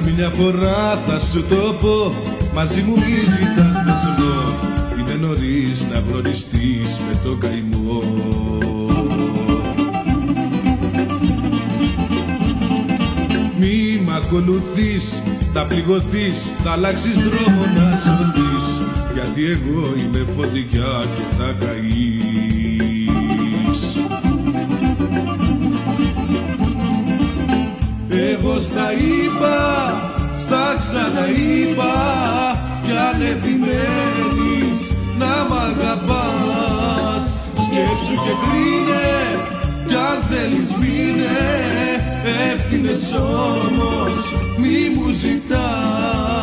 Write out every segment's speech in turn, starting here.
Άλλη μια φορά θα σου το πω, μαζί μου μη ζητάς δεσμό. Είναι νωρίς να γνωριστείς με τον καημό. Μη μ' ακολουθείς, θα πληγωθείς, θα αλλάξεις δρόμο να σωθείς, γιατί εγώ είμαι φωτιά και θα καείς. Εγώ στα είπα, στα ξαναείπα, κι αν επιμένεις να μ' αγαπάς, σκέψου και κρίνε, κι αν θέλεις μείνε, ευθύνες όμως μη μου ζητάς.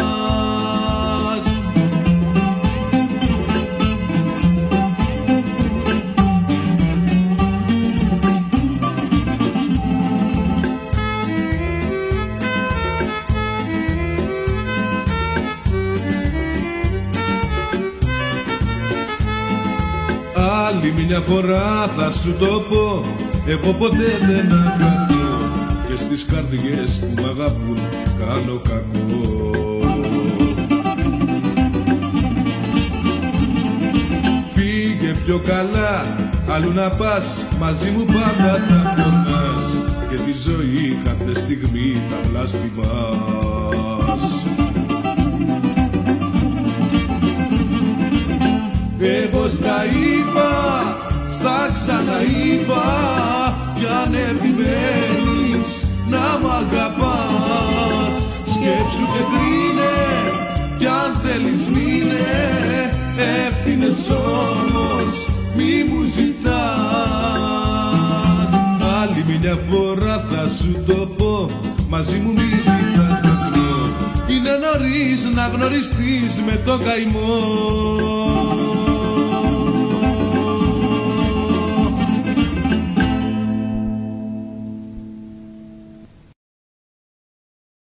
Άλλη μια φορά θα σου το πω, εγώ ποτέ δεν αγαπώ και στις καρδιές που μ' αγαπούν κάνω κακό. Φύγε πιο καλά, αλλού να πας, μαζί μου πάντα θα πονάς και τη ζωή κάθε στιγμή θα βλαστημάς. Εγώ στα είπα, στα ξαναείπα, κι αν επιμένεις να μ' αγαπάς, σκέψου και κρίνε, κι αν θέλεις μείνε, ευθύνες όμως μη μου ζητάς. Άλλη μια φορά θα σου το πω, μαζί μου μη ζητάς δεσμό. Είναι νωρίς να γνωριστείς με τον καημό.